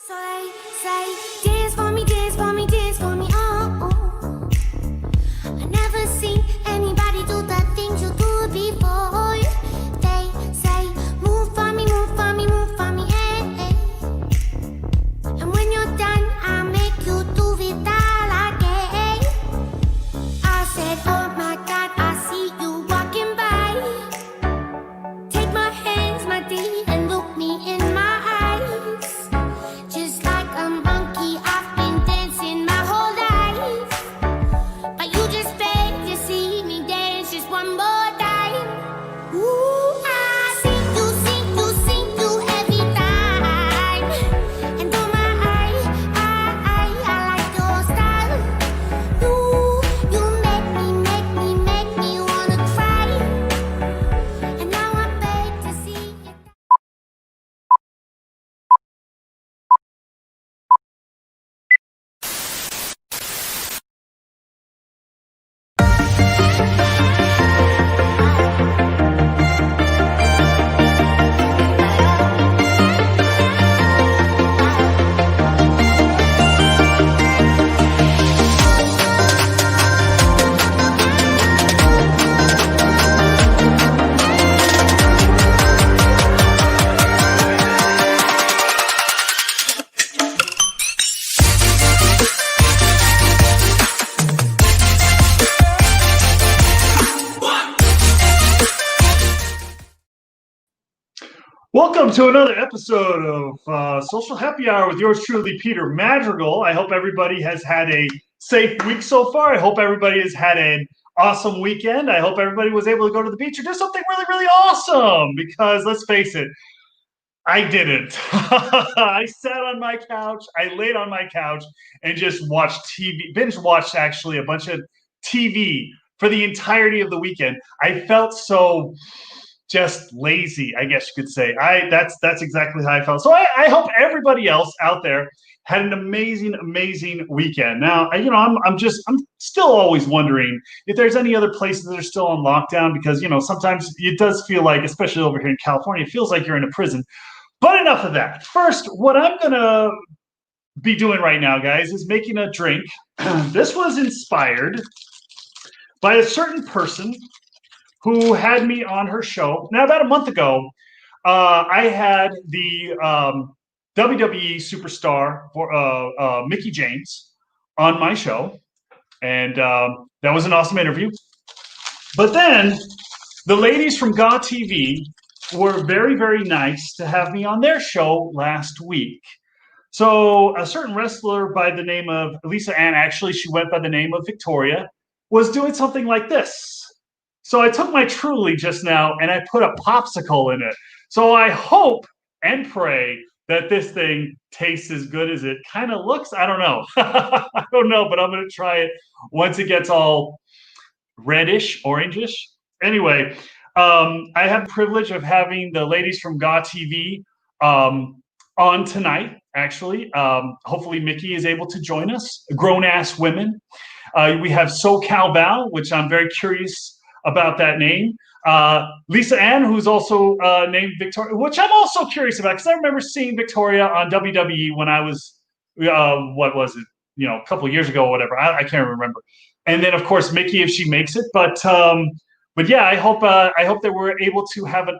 So they say, dance for me, dance for me, dance for me, oh, oh. I never seen anybody do the things you do before. They say, move for me, move for me, move for me, hey, hey. And when you're done, I'll make you do it all again. I said, oh my God, I see you walking by. Take my hands, my dear, and look me in my eyes. Just like a monkey, I've been dancing my whole life. But you just beg to see me dance just one more time. Ooh, I see you every time. And oh my, I like your style. You make me wanna cry. And now I beg to see you. Welcome to another episode of Social Happy Hour with yours truly, Peter Madrigal. I hope everybody has had a safe week so far. I hope everybody has had an awesome weekend. I hope everybody was able to go to the beach or do something really, really awesome because let's face it, I didn't. I sat on my couch, I laid on my couch and just watched TV, binge watched actually a bunch of TV for the entirety of the weekend. I felt so just lazy, I guess you could say. That's exactly how I felt. So I hope everybody else out there had an amazing weekend. Now, I'm still always wondering if there's any other places that are still on lockdown because sometimes it does feel like, especially over here in California, it feels like you're in a prison. But enough of that. First, what I'm gonna be doing right now, guys, is making a drink. This was inspired by a certain person who had me on her show. Now, about a month ago, I had the WWE superstar Mickie James on my show, and that was an awesome interview. But then the ladies from Gaw TV were very nice to have me on their show last week. So a certain wrestler by the name of Lisa Ann, actually she went by the name of Victoria, was doing something like this. So I took my Truly just now and I put a popsicle in it. So I hope and pray that this thing tastes as good as it kind of looks. I don't know. I don't know, but I'm going to try it once it gets all reddish, orangish. Anyway, I have the privilege of having the ladies from Gaw TV on tonight, actually. Hopefully Mickie is able to join us, grown-ass women. We have SoCal Val, which I'm very curious about that name. Lisa Ann, who's also named Victoria, which I'm also curious about because I remember seeing Victoria on WWE when I was, what was it, a couple of years ago or whatever. I can't remember. And then, of course, Mickie, if she makes it. But yeah, I hope that we're able to have an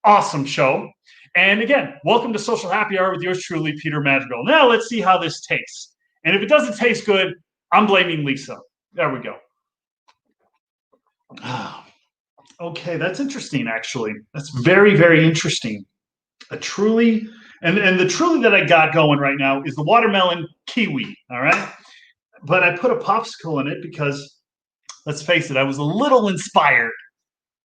awesome show. And again, welcome to Social Happy Hour with yours truly, Peter Madrigal. Now let's see how this tastes. And if it doesn't taste good, I'm blaming Lisa. There we go. Okay, that's interesting, actually. That's very interesting. A Truly, and the Truly that I got going right now is the watermelon kiwi, all right? But I put a popsicle in it because, let's face it, I was a little inspired.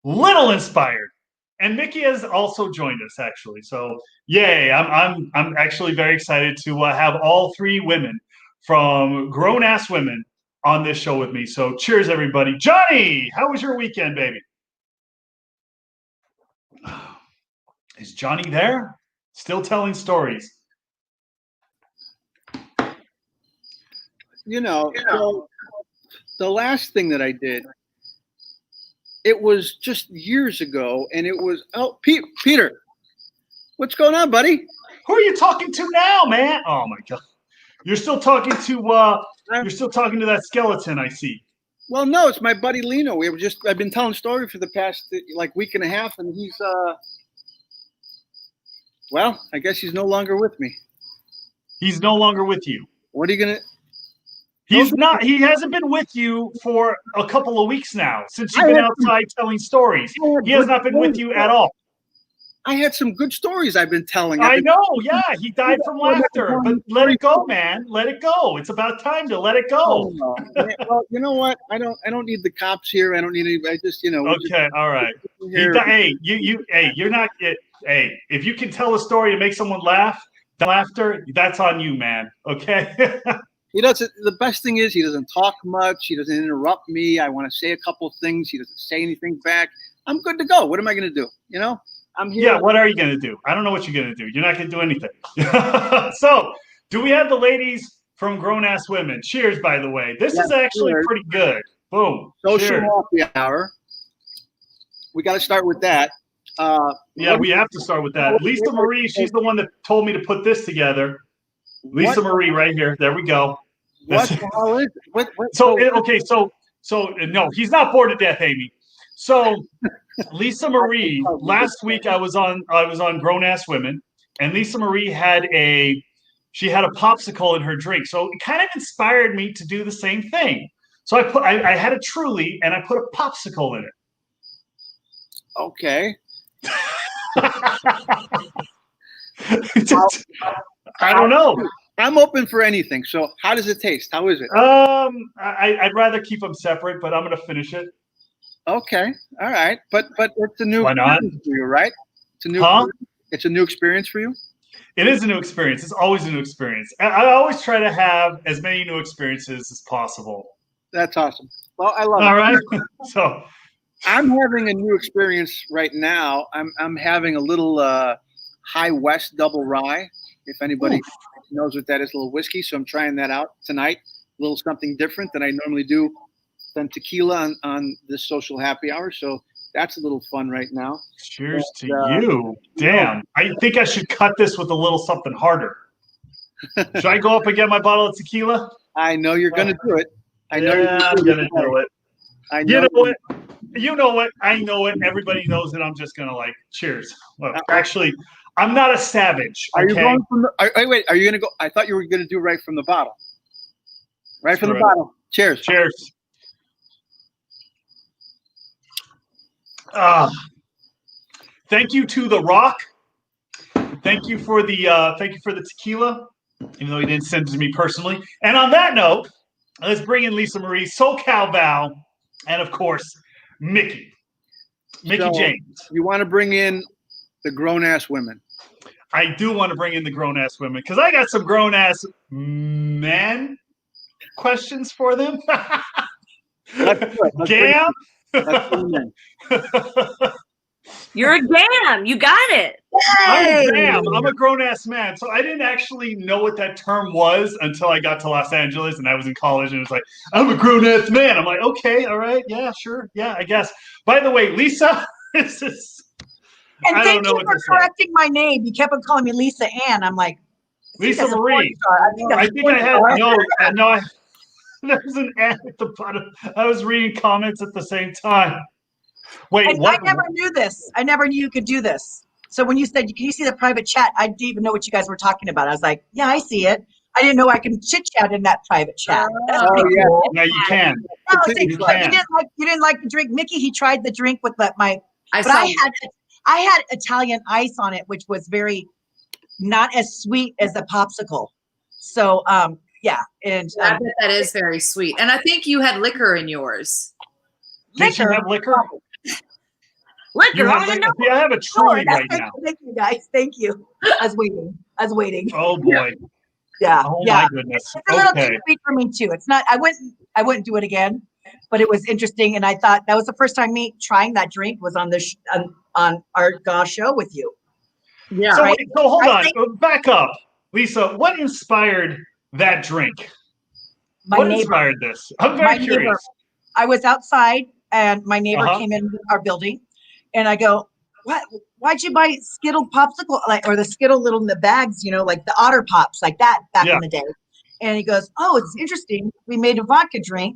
And Mickie has also joined us, actually. So, yay, I'm actually very excited to have all three women from grown-ass women on this show with me. So cheers, everybody. Johnny, how was your weekend, baby? Is Johnny there? Still telling stories. So the last thing that I did, it was just years ago, and it was, Peter, what's going on, buddy? Who are you talking to now, man? Oh my god. You're still talking to that skeleton, I see. Well, no, it's my buddy Lino. I've been telling a story for the past like week and a half, and he's well, I guess he's no longer with me. He's no longer with you. What are you gonna? He's not. He hasn't been with you for a couple of weeks now since you've been outside telling stories. He has not been with you at all. I had some good stories I've been telling. I know. Yeah, he died from laughter. But let it go, man. Let it go. It's about time to let it go. Well, you know what? I don't need the cops here. I don't need anybody. I just, Okay. All right. Hey, you're not. Hey, if you can tell a story to make someone laugh, laughter, that's on you, man. Okay. He doesn't. The best thing is he doesn't talk much. He doesn't interrupt me. I want to say a couple things. He doesn't say anything back. I'm good to go. What am I going to do? I'm here. Yeah, what are you going to do? I don't know what you're going to do. You're not going to do anything. So, do we have the ladies from Grown Ass Women? Cheers, by the way. This is actually pretty good. Boom. Social happy hour. We got to start with that. Yeah, we have to start with that. Lisa Marie, she's the one that told me to put this together. Lisa Marie, right here. There we go. What the hell is it? So no, he's not bored to death, Amy. So Lisa Marie, last week I was on Grown Ass Women, and Lisa Marie had a popsicle in her drink. So it kind of inspired me to do the same thing. So I had a Truly and I put a popsicle in it. Okay. I don't know. I'm open for anything. So how does it taste? How is it? I'd rather keep them separate, but I'm gonna finish it. Okay, all right, but it's a new Why not? experience for you, right? It's a new experience for you. It is a new experience. It's always a new experience. I always try to have as many new experiences as possible. That's awesome. Well, I love it. All right. So I'm having a new experience right now. I'm having a little High West double rye. If anybody knows what that is, a little whiskey. So I'm trying that out tonight. A little something different than I normally do than tequila on this social happy hour. So that's a little fun right now. Cheers to you. Damn. I think I should cut this with a little something harder. Should I go up and get my bottle of tequila? I know you're going to do it. I'm going to do it. You know what? You know what? I know it. Everybody knows it. I'm just going to cheers. Look, actually, I'm not a savage. Okay? Are you going from wait, are you going to go? I thought you were going to do right from the bottle. Right from the bottle. Cheers. Cheers. Thank you to The Rock. Thank you for the tequila, even though he didn't send it to me personally. And on that note, let's bring in Lisa Marie, SoCal Val, and of course, Mickey James. You want to bring in the grown-ass women. I do want to bring in the grown-ass women because I got some grown-ass men questions for them. Gam? You're a gam. You got it. I'm a gam. I'm a grown-ass man. So I didn't actually know what that term was until I got to Los Angeles and I was in college and it was like, I'm a grown-ass man. I'm like, okay, all right, yeah, sure, yeah, I guess. By the way, Lisa, this is... And thank you for correcting my name. You kept on calling me Lisa Ann. I'm like, Lisa Marie. I think I had no. There's an N at the bottom. I was reading comments at the same time. Wait, what? I never knew this. I never knew you could do this. So when you said, can you see the private chat? I didn't even know what you guys were talking about. I was like, yeah, I see it. I didn't know I can chit chat in that private chat. That's pretty cool. Yeah, you can. No, you didn't like the drink. Mickey, he tried the drink with I had Italian ice on it, which was not as sweet as the popsicle. So, yeah. And I bet that is very sweet. And I think you had liquor in yours. Did you have liquor? Liquor. I have a Truly right now. Thank you, guys. Thank you. I was waiting. Oh boy. Yeah. Oh my goodness. It's a little too sweet for me too. It's not. I wouldn't do it again. But it was interesting, and I thought that was the first time me trying that drink was on on our Gaw show with you. Yeah. So, so hold on, back up, Lisa. What inspired that drink? What inspired this? I'm very curious. Neighbor, I was outside, and my neighbor came in our building, and I go, what? Why'd you buy Skittle popsicle, or the Skittle little in the bags, like the Otter Pops, like that back in the day? And he goes, oh, it's interesting. We made a vodka drink,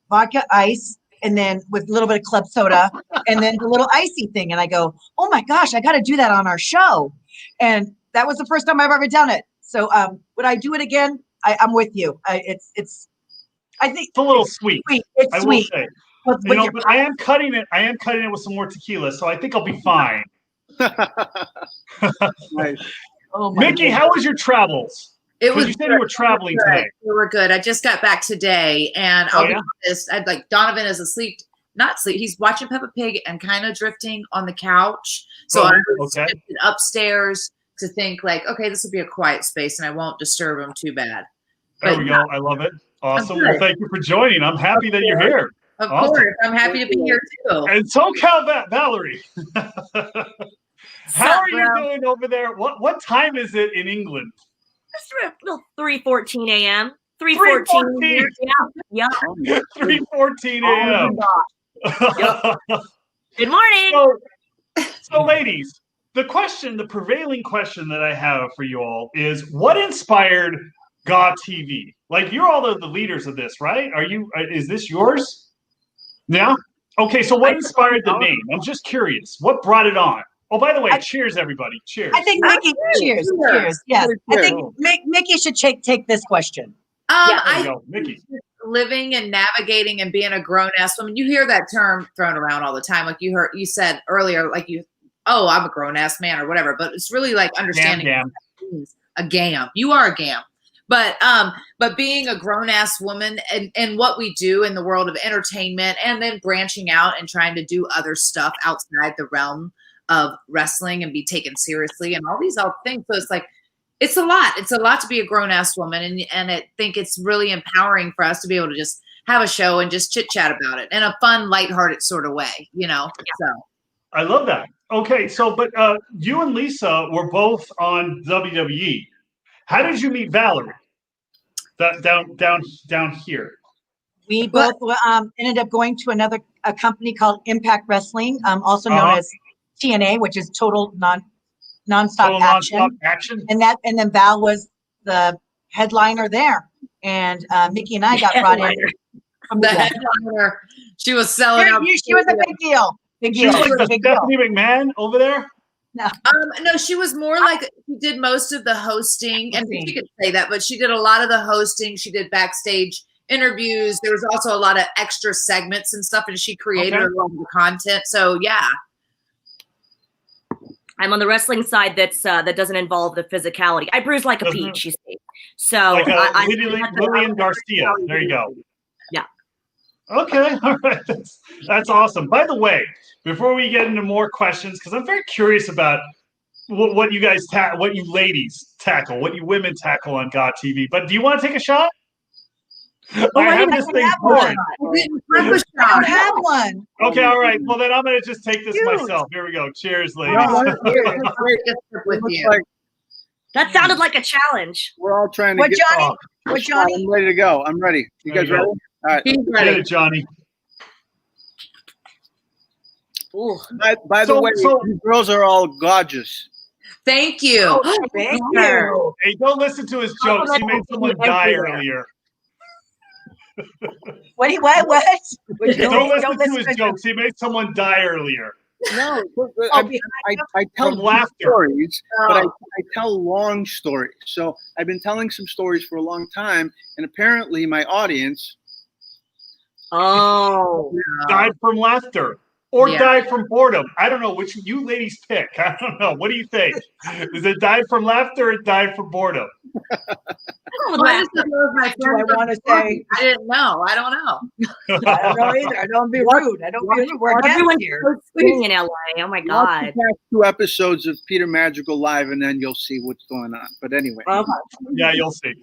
vodka ice, and then with a little bit of club soda, and then the little icy thing. And I go, oh my gosh, I got to do that on our show. And that was the first time I've ever done it. So would I do it again? I'm with you. I think it's a little sweet. It's sweet. I will say. But I am cutting it. I am cutting it with some more tequila, so I think I'll be fine. Nice. Oh my Mickey, goodness. how was your travels? It was. You said you were traveling today. We were good. I just got back today, and I'll be honest. I'd like Donovan is asleep. Not sleep. He's watching Peppa Pig and kind of drifting on the couch. So I was upstairs to think like, okay, this will be a quiet space, and I won't disturb him too bad. There we go. I love it. Awesome. Well, thank you for joining. I'm happy that you're here. Of course. I'm happy to be here too. And SoCal Valerie. How are you doing over there? What time is it in England? It's 3:14 a.m. 3:14. Yeah. 3:14 a.m. Good morning. So ladies, the prevailing question that I have for you all is, what inspired Gaw TV? Like, you're all the leaders of this, right? Is this yours? Yeah. Okay. So what inspired the name? I'm just curious. What brought it on? Oh, by the way, cheers, everybody. Cheers. I think Mickey, cheers. Yeah. I think Mickey should take this question. Mickey. Living and navigating and being a grown-ass woman. You hear that term thrown around all the time. Like you said earlier, like I'm a grown-ass man or whatever, but it's really like understanding a gam. You are a gam. But being a grown-ass woman and what we do in the world of entertainment, and then branching out and trying to do other stuff outside the realm of wrestling and be taken seriously and all these other things. So it's like, it's a lot. It's a lot to be a grown-ass woman. And I think it's really empowering for us to be able to just have a show and just chit-chat about it in a fun, lighthearted sort of way, So I love that. Okay. So, but you and Lisa were both on WWE. How did you meet Valerie? Down here. We both ended up going to a company called Impact Wrestling, also known as TNA, which is Total Nonstop Action. And then Val was the headliner there, and Mickey and I got brought in. The headliner. She was selling out. She was a big deal. She was like the Stephanie McMahon over there. No, she was more like, she did most of the hosting, and she could say that, but she did a lot of the hosting. She did backstage interviews. There was also a lot of extra segments and stuff, and she created a lot of the content. So yeah. I'm on the wrestling side that doesn't involve the physicality. I bruise like a peach, you see. So like Lillian Garcia. There you go. Yeah. Okay. All right. That's awesome. By the way, before we get into more questions, because I'm very curious about what you guys what you ladies tackle, what you women tackle on Gaw TV. But do you want to take a shot? I have this thing poured. I don't have one. Okay, all right. Well, then I'm going to just take this myself. Here we go. Cheers, ladies. That sounded like a challenge. We're all trying to What, Johnny? I'm ready to go. I'm ready. You guys ready? All right. He's ready. Get it, Johnny. Ooh. By the way, you girls are all gorgeous. Thank you. Thank you. Hey, don't listen to his jokes. He made someone die earlier. What? Don't listen to his jokes. He made someone die earlier. No, I tell stories, but I tell long stories. So I've been telling some stories for a long time, and apparently my audience died from laughter or died from boredom. I don't know which you ladies pick. I don't know. What do you think? Is it died from laughter or died from boredom? I want to say I didn't know. I don't know. I don't know either. I don't be rude. I don't be rude. We're Everyone's here. so sweet in LA. Oh my God. Watch the past 2 episodes of Peter Madrigal live, and then you'll see what's going on. But anyway, yeah, you'll see.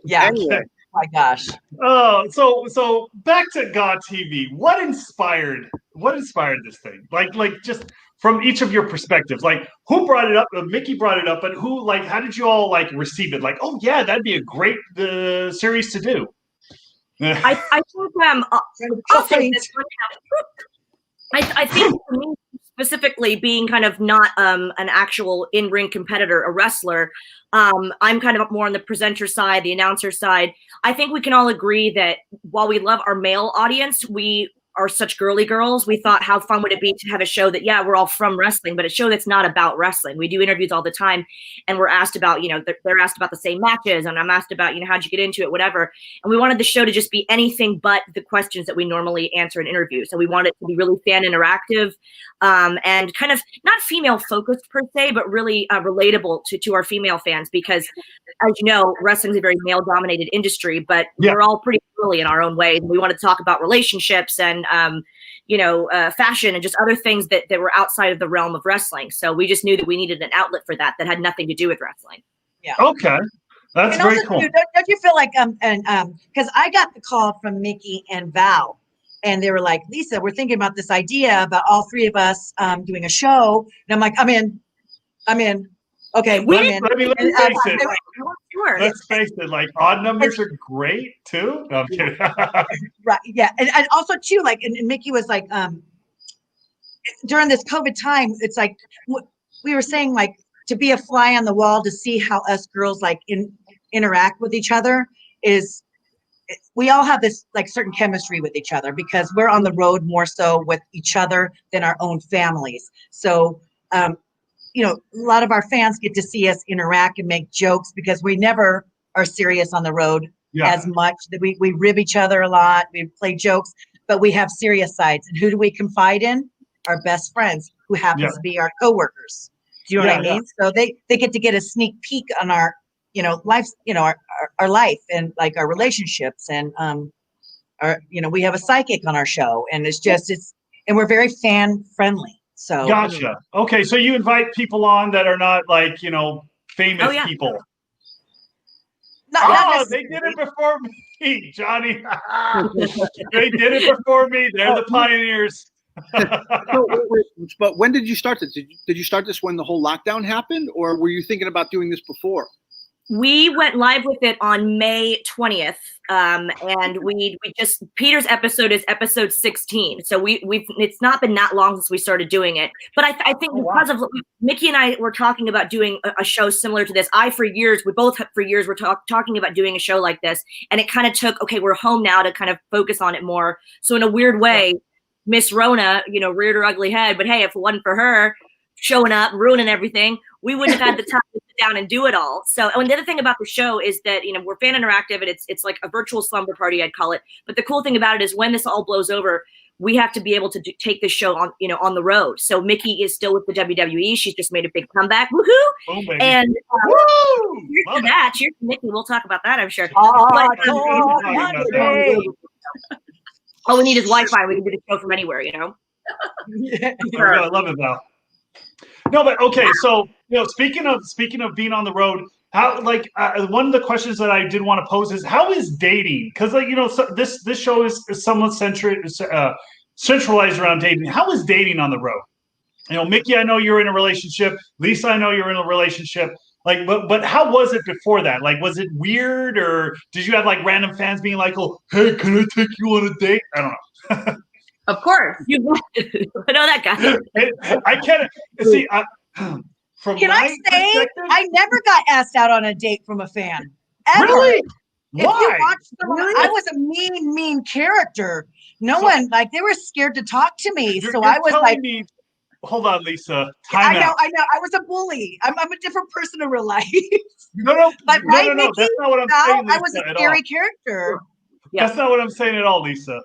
Yeah. Anyway. Oh my gosh. Oh, so back to Gaw TV. What inspired this thing? Like just from each of your perspectives. Like, who brought it up? Mickey brought it up, but who, like, how did you all like receive it? Like, oh yeah, that'd be a great series to do. I think I'll say this one. I think for me specifically, being kind of not an actual in-ring competitor, a wrestler, I'm kind of more on the presenter side, the announcer side. I think we can all agree that while we love our male audience, we are such girly girls. We thought, how fun would it be to have a show that, yeah, we're all from wrestling, but a show that's not about wrestling. We do interviews all the time, and we're asked about, they're asked about the same matches, and I'm asked about, how'd you get into it, whatever. And we wanted the show to just be anything but the questions that we normally answer in interviews. So we wanted it to be really fan interactive, and kind of not female focused per se, but really relatable to our female fans, because as you know, wrestling is a very male dominated industry, but we're all pretty girly in our own way. We want to talk about relationships and fashion and just other things that were outside of the realm of wrestling. So we just knew that we needed an outlet for that had nothing to do with wrestling. Yeah. Okay. That's very cool. Don't you feel like because I got the call from Mickey and Val, and they were like, Lisa, we're thinking about this idea about all three of us doing a show. And I'm like, I'm in. Okay, let me face it. Let's face it, like odd numbers are great too. No, I'm kidding. Right, yeah. And also too, like, and Mickey was like, during this COVID time, it's like we were saying, like, to be a fly on the wall to see how us girls like interact with each other is, we all have this like certain chemistry with each other because we're on the road more so with each other than our own families. So a lot of our fans get to see us interact and make jokes because we never are serious on the road as much. We rib each other a lot. We play jokes, but we have serious sides. And who do we confide in? Our best friends, who happens to be our coworkers. Do you know what I mean? So they get to get a sneak peek on our, lives, our life and like our relationships and we have a psychic on our show, and and we're very fan friendly. So gotcha. Okay, so you invite people on that are not like famous people. They did it before me, Johnny. They did it before me. They're the pioneers. But when did you start this? Did you start this when the whole lockdown happened, or were you thinking about doing this before? We went live with it on May 20th, and we just, Peter's episode is episode 16. So it's not been that long since we started doing it. But I think because of Mickey and I were talking about doing a show similar to this. We both for years were talking about doing a show like this, and it kind of took, okay, we're home now to kind of focus on it more. So in a weird way, Miss Rona, reared her ugly head. But hey, if it wasn't for her showing up, ruining everything, we wouldn't have had the time to sit down and do it all. So, and the other thing about the show is that, we're fan interactive, and it's like a virtual slumber party, I'd call it. But the cool thing about it is when this all blows over, we have to be able to take this show on, on the road. So Mickey is still with the WWE. She's just made a big comeback. Woohoo! Oh, and cheers to that. Cheers to Mickey. We'll talk about that, I'm sure. All we need is Wi-Fi. We can do the show from anywhere, I love it, though. No, but okay. So, speaking of being on the road, how one of the questions that I did want to pose is, how is dating? Because so this show is somewhat centralized around dating. How is dating on the road? Mickey, I know you're in a relationship. Lisa, I know you're in a relationship. But how was it before that? Like, was it weird, or did you have like random fans being like, "Oh, hey, can I take you on a date?" I don't know. Of course, you know that guy. I can't see. Can I say I never got asked out on a date from a fan? Ever. Really? If Why? you watched I was a mean character. No one, they were scared to talk to me. So I was like, hold on, Lisa. I know. I was a bully. I'm a different person in real life. No. But no. That's not what I'm saying, Lisa, I was a scary character. That's not what I'm saying at all, Lisa.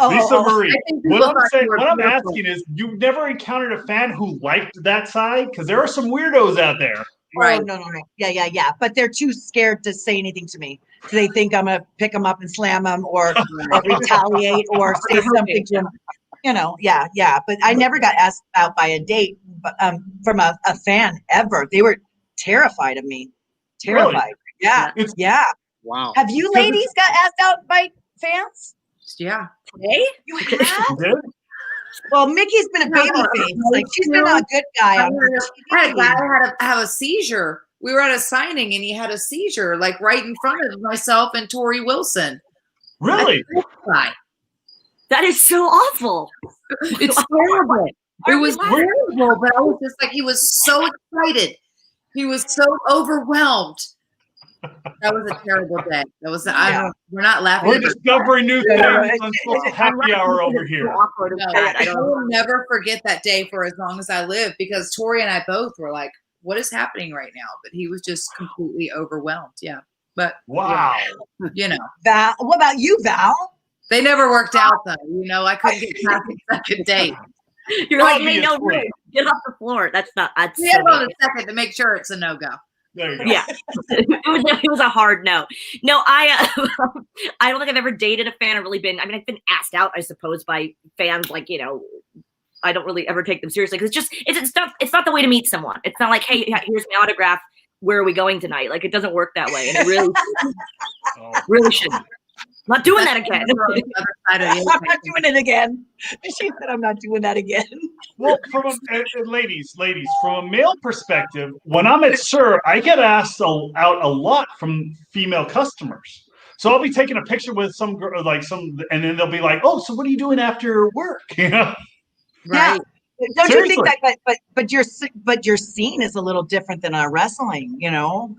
Lisa Marie. What I'm asking is, you've never encountered a fan who liked that side? Because there are some weirdos out there. Right. No. Yeah. But they're too scared to say anything to me. They think I'm going to pick them up and slam them or retaliate or say something to them. Yeah. But I never got asked out by a date from a fan ever. They were terrified of me. Terrified. Really? Yeah. Wow. Have you ladies got asked out by fans? Yeah. Today? You have? Well, Mickey's been a baby face. Like, she's been a good guy on her TV. I had a guy have a seizure. We were at a signing, and he had a seizure, like right in front of myself and Tori Wilson. Really? That is so awful. It's terrible. It was terrible, but I was just like, he was so excited. He was so overwhelmed. That was a terrible day. That was, we're not laughing. We're discovering new things on Social Happy Hour over here. No, I will never forget that day for as long as I live, because Tori and I both were like, what is happening right now? But he was just completely overwhelmed. Yeah. But wow. You know. Val, what about you, Val? They never worked out though. You know, I couldn't get past the second date. You're like, hey, no, get off the floor. That's not. That's we had on a second to make sure it's a no-go. There you go. Yeah, it was a hard no. No, I don't think I've ever dated a fan or really been. I mean, I've been asked out, I suppose, by fans. Like, you know, I don't really ever take them seriously because it's not the way to meet someone. It's not like, hey, here's my autograph. Where are we going tonight? Like, it doesn't work that way, and it really, really shouldn't. Not doing that again. I'm not doing it again. She said, I'm not doing that again. Well, ladies, from a male perspective, when I'm at SIR, I get asked out a lot from female customers. So I'll be taking a picture with some girl, and then they'll be like, "Oh, so what are you doing after work?" You know? Right. Yeah. Don't Seriously. You think that? But your scene is a little different than our wrestling. You know.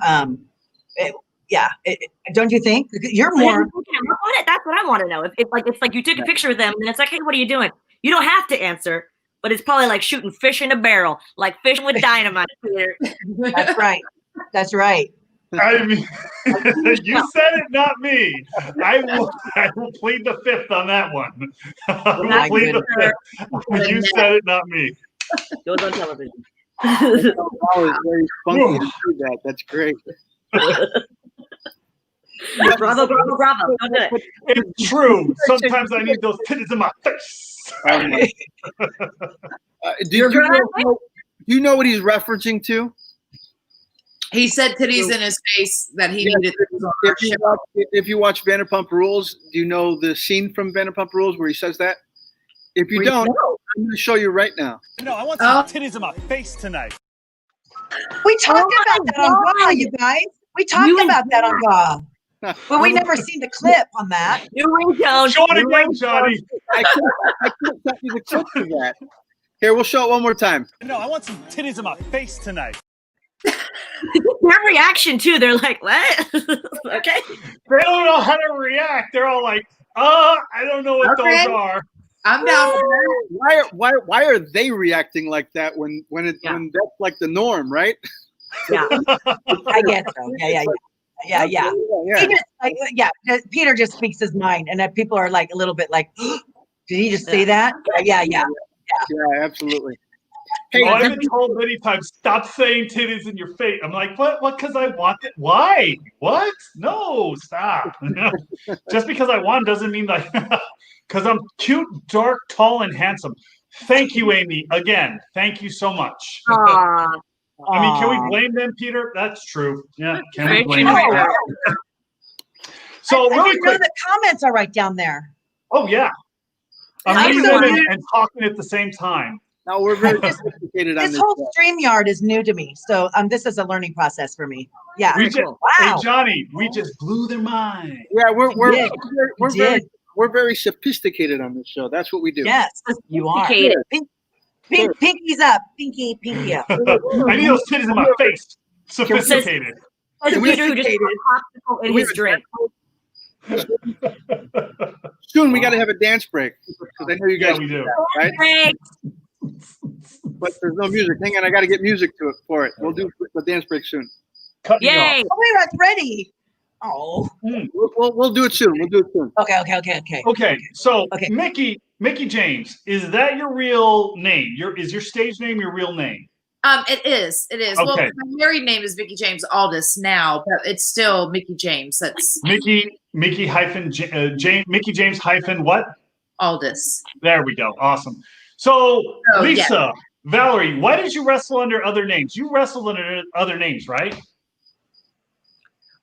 Don't you think you're more? That's what I want to know. If it's like you took a picture with them and it's like, hey, what are you doing? You don't have to answer, but it's probably like shooting fish in a barrel, like fishing with dynamite. That's right. That's right. I mean, you said it, not me. I will plead the fifth on that one. Plead the fifth. You said it, not me. Goes on television. Wow, it's very funky to do that. That's great. Bravo. Don't do it. It's true. Sometimes I need those titties in my face. Do you know what he's referencing to? He said titties in his face that he needed. If you watch Vanderpump Rules, do you know the scene from Vanderpump Rules where he says that? If you don't, I'm going to show you right now. No, I want some titties in my face tonight. We talked about that on Gaw, you guys. We talked about that on Gaw. But we never seen the clip on that. Show it again, Johnny. I can't send you the clip of that. Here, we'll show it one more time. No, I want some titties in my face tonight. Their reaction too. They're like, "What?" Okay. They don't know how to react. They're all like, I don't know what those are." I'm down for that. Why are they reacting like that when that's like the norm, right? Yeah, I guess so. Yeah. Peter just speaks his mind, and that people are like a little bit like, "Did he just say that?" Yeah, absolutely. Hey, I've been told many times, stop saying titties in your face. I'm like, what? Because I want it. Why? What? No, stop. Just because I want doesn't mean like, because I'm cute, dark, tall, and handsome. Thank you, Amy. Again, thank you so much. I mean, can we blame them, Peter? That's true. Yeah, can we blame them? So really quick, the comments are right down there. Oh yeah, I'm reading them and talking at the same time. No, we're very sophisticated on this. This whole StreamYard is new to me, so this is a learning process for me. Yeah. Wow. Hey, Johnny, we just blew their mind. Yeah, we're very sophisticated on this show. That's what we do. Yes, you are. Pinky's up. Pinky up. I need those titties in my face. Sophisticated. Peter who just popsicle in his drink. Soon we got to have a dance break because I know you guys. Yeah, we do. That, right? But there's no music. Hang on, I got to get music to it for it. We'll do the dance break soon. Yay! Oh, wait, that's ready. Oh, we'll do it soon. We'll do it soon. Okay. So, Mickey James, is that your real name? Is your stage name your real name? It is. Okay. Well, my married name is Mickey James Aldis now, but it's still Mickey James. That's Mickey James hyphen what? Aldis. There we go. Awesome. So, Lisa, Valerie, why did you wrestle under other names? You wrestled under other names, right?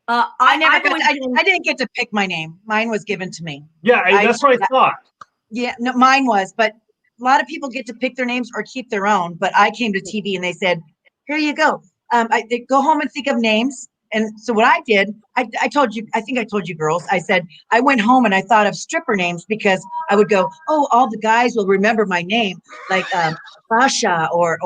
I didn't get to pick my name. Mine was given to me. Yeah, that's what I thought. Yeah, no, mine was, but a lot of people get to pick their names or keep their own. But I came to TV and they said, "Here you go. They go home and think of names, And so what I did, I told you, I think I told you girls, I said, I went home and I thought of stripper names because I would go, oh, all the guys will remember my name, like Sasha or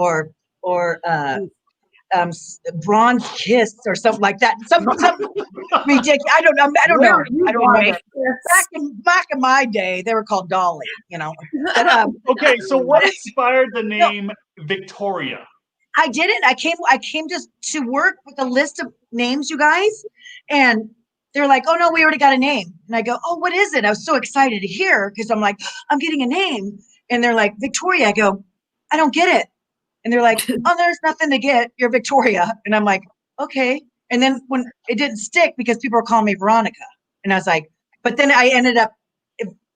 Bronze Kiss or something like that. Some ridiculous. I don't know. I don't remember. Back in my day, they were called Dolly, But, okay, so what inspired the name Victoria? I didn't. I came just to work with a list of names, you guys, and they're like, "Oh no, we already got a name." And I go, "Oh, what is it?" I was so excited to hear because I'm like, "I'm getting a name," and they're like, "Victoria." I go, "I don't get it," and they're like, "Oh, there's nothing to get. You're Victoria," and I'm like, "Okay." And then when it didn't stick because people were calling me Veronica, and I was like, but then I ended up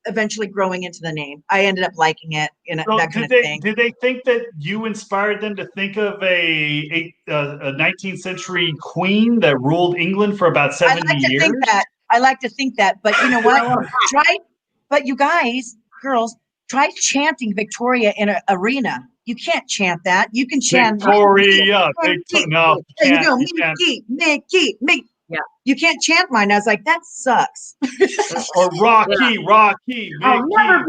eventually growing into the name. I ended up liking it and that kind of thing. Did they think that you inspired them to think of a 19th century queen that ruled England for about 70 years? I like to think that, but you know what? But you guys, girls, try chanting Victoria in an arena. You can't chant that. You can chant Victoria. No, you go, Mickey. Yeah. You can't chant mine. I was like, that sucks. Or Rocky, Mickey,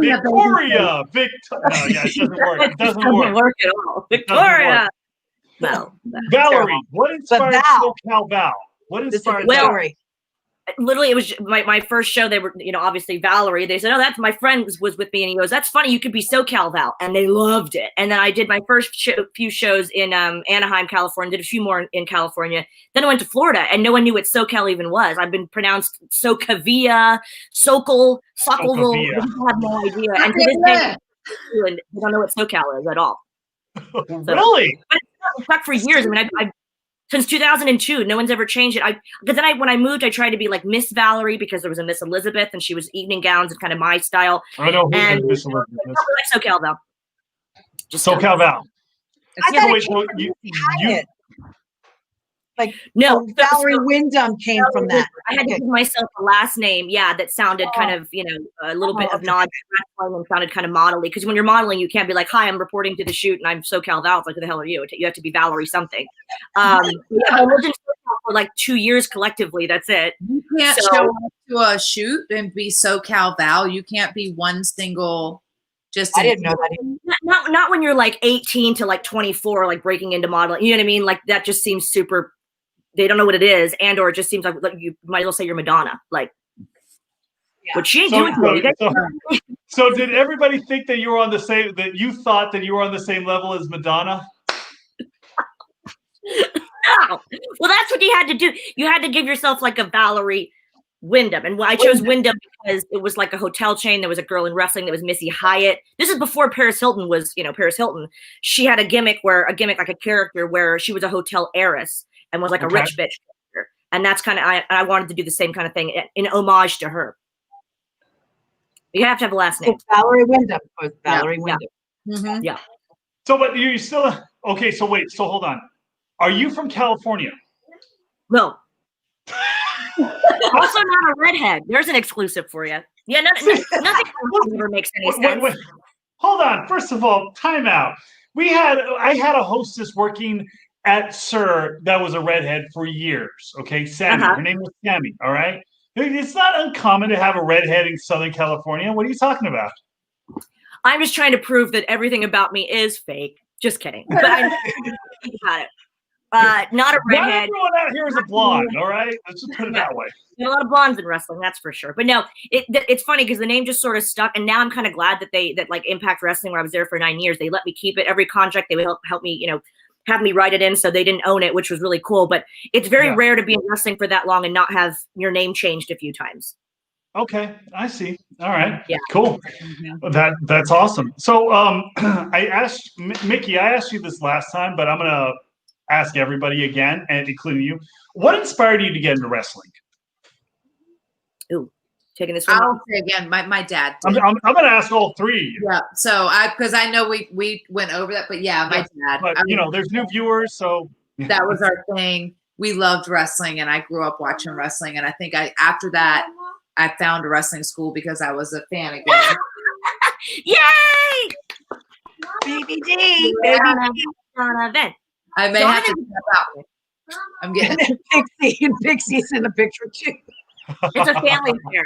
Victoria, No, yeah, it doesn't work. It doesn't work at all. Victoria. No. Valerie, what inspired SoCal Val? What inspired Valerie? Literally, it was my first show. They were, obviously Valerie. They said, "Oh, that's my friend was with me," and he goes, "That's funny. You could be SoCal Val," and they loved it. And then I did my first few shows in Anaheim, California. Did a few more in California. Then I went to Florida, and no one knew what SoCal even was. I've been pronounced Socavia, Sokol, Sokolville. I have no idea. And to this day, I don't know what SoCal is at all. Really? But it's stuck for years. I mean, I since 2002, no one's ever changed it. Because then when I moved, I tried to be like Miss Valerie because there was a Miss Elizabeth and she was evening gowns and kind of my style. I know who is Miss Elizabeth. Like SoCal Val. SoCal Val. No, Valerie Wyndham came from that. I had to give myself a last name, that sounded kind of, a little bit of nod to wrestling and sounded kind of modelly. Because when you're modeling, you can't be like, "Hi, I'm reporting to the shoot and I'm SoCal Val." It's like, who the hell are you? You have to be Valerie something. I lived in SoCal for like 2 years collectively. That's it. You can't show up to a shoot and be SoCal Val. You can't be one single. I didn't know that. Not when you're like 18 to like 24, like breaking into modeling. You know what I mean? Like that just seems super. They don't know what it is, or it just seems like you might as well say you're Madonna. Like, but she ain't doing it. So did everybody think that you were on the same? That you thought that you were on the same level as Madonna? No. Well, that's what you had to do. You had to give yourself like a Valerie Wyndham, and I chose Wyndham because it was like a hotel chain. There was a girl in wrestling that was Missy Hyatt. This is before Paris Hilton was, Paris Hilton. She had a gimmick like a character where she was a hotel heiress and was like a rich bitch character. And that's kind of, I wanted to do the same kind of thing in homage to her. You have to have a last name. It's Valerie Wyndham. Valerie Wyndham. Mm-hmm. Yeah. So, but you still, okay, so wait, so hold on. Are you from California? No. Also not a redhead. There's an exclusive for you. Yeah, nothing ever makes any sense. Wait. Hold on. First of all, time out. I had a hostess working at Sir that was a redhead for years. Okay, Sammy. Her name was Sammy. All right. It's not uncommon to have a redhead in Southern California. What are you talking about? I'm just trying to prove that everything about me is fake. Just kidding. But I got it. Not a redhead. Not everyone out here is a blonde, all right? Let's just put it that way. There's a lot of blondes in wrestling, that's for sure. But no, it's funny because the name just sort of stuck, and now I'm kind of glad that like Impact Wrestling, where I was there for 9 years, they let me keep it. Every contract they would help me, have me write it in, so they didn't own it, which was really cool. But it's very rare to be in wrestling for that long and not have your name changed a few times. Okay, I see. All right. Yeah. Cool. Mm-hmm. That's awesome. So I asked Mickey, I asked you this last time, but I'm gonna ask everybody again, and including you. What inspired you to get into wrestling? Ooh, taking this one. I'll say again, my dad did. I'm gonna ask all three. Yeah. So because I know we went over that, but yeah, my dad. But there's new viewers, so that was our thing. We loved wrestling, and I grew up watching wrestling. And I think after that, I found a wrestling school because I was a fan again. Yay! BBD, baby. On an event. I may have to step out. I'm getting Pixie's in the picture too. It's a family affair.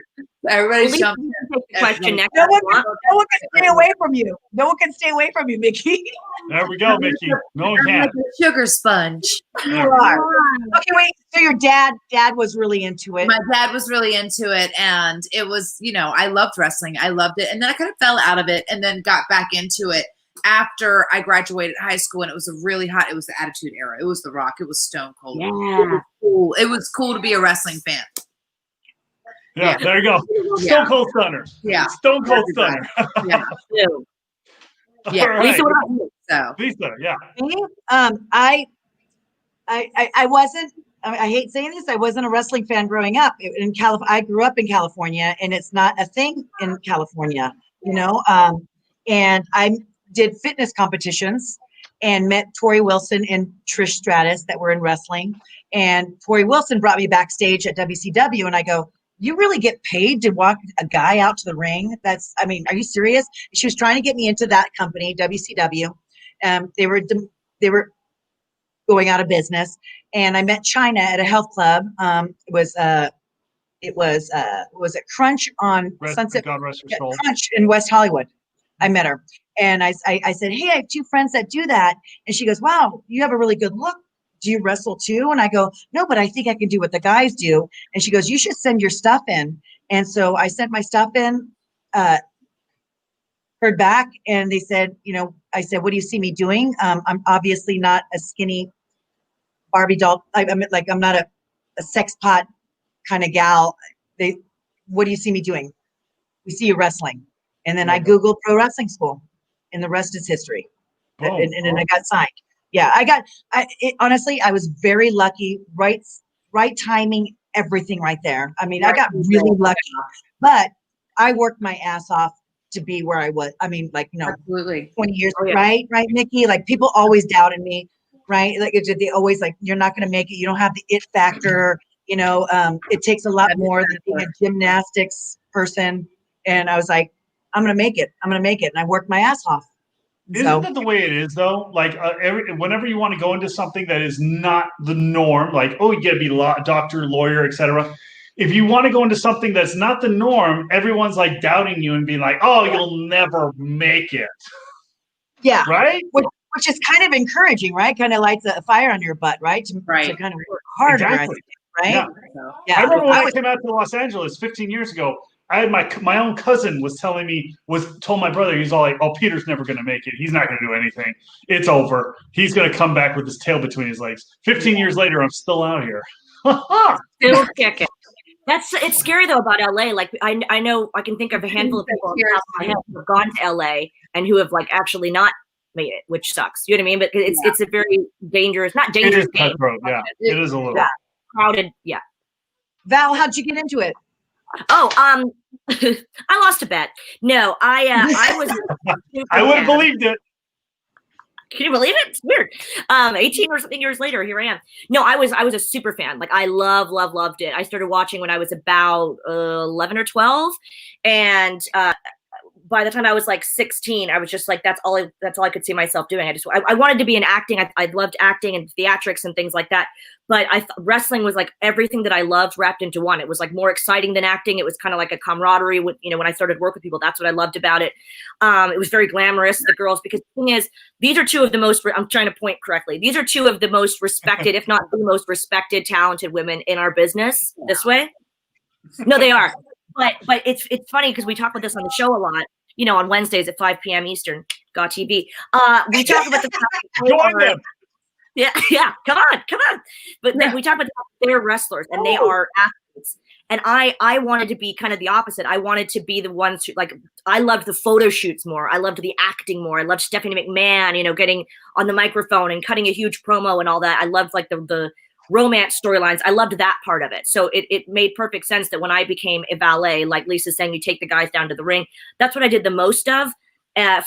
everybody's Take jumping. the question next. No one can stay away from you. No one can stay away from you, Mickey. There we go, Mickey. No one I'm can. like a sugar sponge. You are. Okay, wait. So your dad was really into it. My dad was really into it, and it was, I loved wrestling. I loved it, and then I kind of fell out of it, and then got back into it after I graduated high school, and it was a really hot. It was the Attitude Era. It was The Rock. It was Stone Cold. Yeah. It was cool. It was cool to be a wrestling fan. Yeah, there you go. Stone Cold Stunner. Yeah. Stone Cold Stunner. Yeah. Yeah. All right. Lisa, what about you? So Lisa, yeah. Me? I wasn't. I hate saying this. I wasn't a wrestling fan growing up in California. I grew up in California, and it's not a thing in California, And I did fitness competitions and met Tori Wilson and Trish Stratus that were in wrestling. And Tori Wilson brought me backstage at WCW, and I go, "You really get paid to walk a guy out to the ring? Are you serious?" She was trying to get me into that company, WCW. They were going out of business, and I met China at a health club. Was it Crunch on Sunset? God rest her soul. Crunch in West Hollywood. I met her, and I said, "Hey, I have two friends that do that," and she goes, "Wow, you have a really good look. Do you wrestle too?" And I go, "No, but I think I can do what the guys do." And she goes, "You should send your stuff in." And so I sent my stuff in, heard back, and they said, I said, "What do you see me doing?" I'm obviously not a skinny Barbie doll. I'm not a sex pot kind of gal. What do you see me doing? "We see you wrestling." And then I Googled pro wrestling school, and the rest is history. And then I got signed. Yeah, honestly, I was very lucky. Right timing, everything right there. I got really lucky, but I worked my ass off to be where I was. absolutely 20 years, right, Nikki? Like, people always doubted me, right? Like, they always "You're not going to make it. You don't have the it factor." It takes a lot more than being a gymnastics person. And I was like, I'm going to make it. I'm going to make it. And I worked my ass off. Isn't that the way it is, though? Like, whenever you want to go into something that is not the norm, like, you got to be doctor, lawyer, etc. If you want to go into something that's not the norm, everyone's like doubting you and being like, "Oh, you'll never make it." Yeah. Right? Which is kind of encouraging, right? Kind of lights a fire under your butt, right? To kind of work harder, Exactly. I think, right? Yeah. I remember when I came out to Los Angeles 15 years ago, I had my own cousin told my brother, he's all like, "Oh, Peter's never going to make it. He's not going to do anything. It's over. He's going to come back with his tail between his legs." 15 years later, I'm still out here. Still kicking. It's scary though about LA. Like, I know I can think of a handful of people who have gone to LA and who have actually not made it, which sucks. You know what I mean? But it's a very dangerous, not dangerous. It is cutthroat. Yeah, it is a little crowded. Yeah. Val, how'd you get into it? Oh, I lost a bet. No, I was. I would have believed it. Can you believe it? It's weird. 18 or something years later, here I am. No, I was a super fan. Like, I loved it. I started watching when I was about 11 or 12, and by the time I was 16, I was just like, that's all I could see myself doing. I wanted to be in acting. I loved acting and theatrics and things like that. But wrestling was everything that I loved wrapped into one. It was more exciting than acting. It was kind of like a camaraderie when I started work with people. That's what I loved about it. It was very glamorous, the girls, because the thing is, these are two of the most, I'm trying to point correctly. These are two of the most respected, if not the most respected, talented women in our business this way. No, they are. But it's funny because we talk about this on the show a lot. On Wednesdays at 5 p.m. Eastern, Gaw TV. We talk about the yeah, come on. But then we talk about they're wrestlers and they are athletes. And I wanted to be kind of the opposite. I wanted to be the ones who, I loved the photo shoots more. I loved the acting more. I loved Stephanie McMahon, getting on the microphone and cutting a huge promo and all that. I loved the romance storylines. I loved that part of it. So it made perfect sense that when I became a valet, like Lisa's saying, you take the guys down to the ring. That's what I did the most of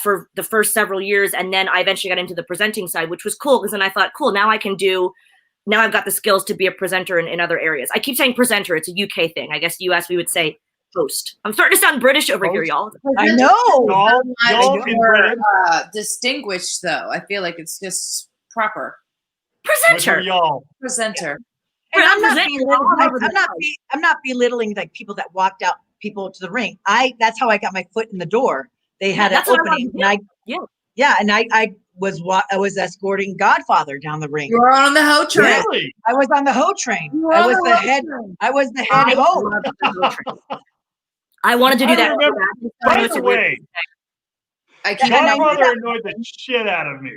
for the first several years. And then I eventually got into the presenting side, which was cool because then I thought, cool, now I've got the skills to be a presenter in other areas. I keep saying presenter. It's a UK thing. I guess US, we would say host. I'm starting to sound British over here, y'all. I know. Y'all more distinguished, though. I feel like it's just proper. With y'all. Presenter. And I'm not belittling like people that walked out people to the ring. That's how I got my foot in the door. They had an opening, and I was escorting Godfather down the ring. You were on the hoe train. Really? I was on the hoe train. I was the head hoe. I wanted to do that. By the way, Godfather annoyed the shit out of me.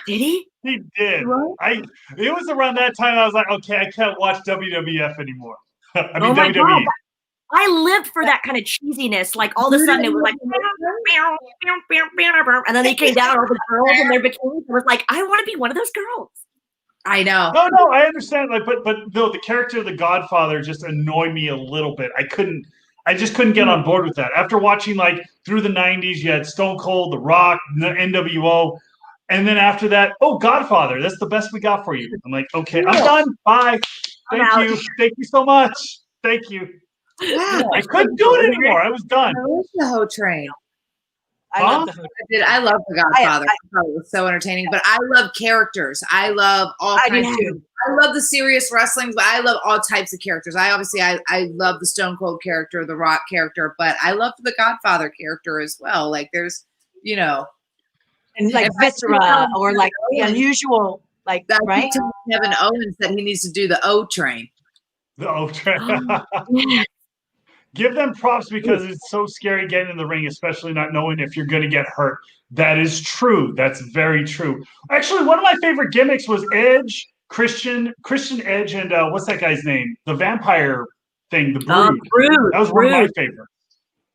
Did he? He did. It was around that time I was like, okay, I can't watch WWF anymore. I mean, WWE. God. I lived for that kind of cheesiness. Like all of a sudden it was like, and then they came down, all the girls in their bikinis. I was like, I want to be one of those girls. I know. No, I understand. Like, but no, the character of the Godfather just annoyed me a little bit. I just couldn't get on board with that. After watching like through the 90s, you had Stone Cold, The Rock, the NWO. And then after that, Godfather, that's the best we got for you. I'm like, okay, I'm done. Bye. Thank you. Thank you so much. Thank you. Yeah. I couldn't do it anymore. I was done. I love the hoe train. I love the hoe train. I love the Godfather. I thought it was so entertaining. But I love characters. I love all kinds of. I love the serious wrestling, but I love all types of characters. I love the Stone Cold character, the Rock character, but I love the Godfather character as well. Like there's, and like Viscera or like the unusual, like right. Kevin Owens said he needs to do the O train. The O train. Give them props because it's so scary getting in the ring, especially not knowing if you're going to get hurt. That is true. That's very true. Actually, one of my favorite gimmicks was Edge, Christian Edge, and what's that guy's name? The vampire thing, the Brood. That was one of my favorites.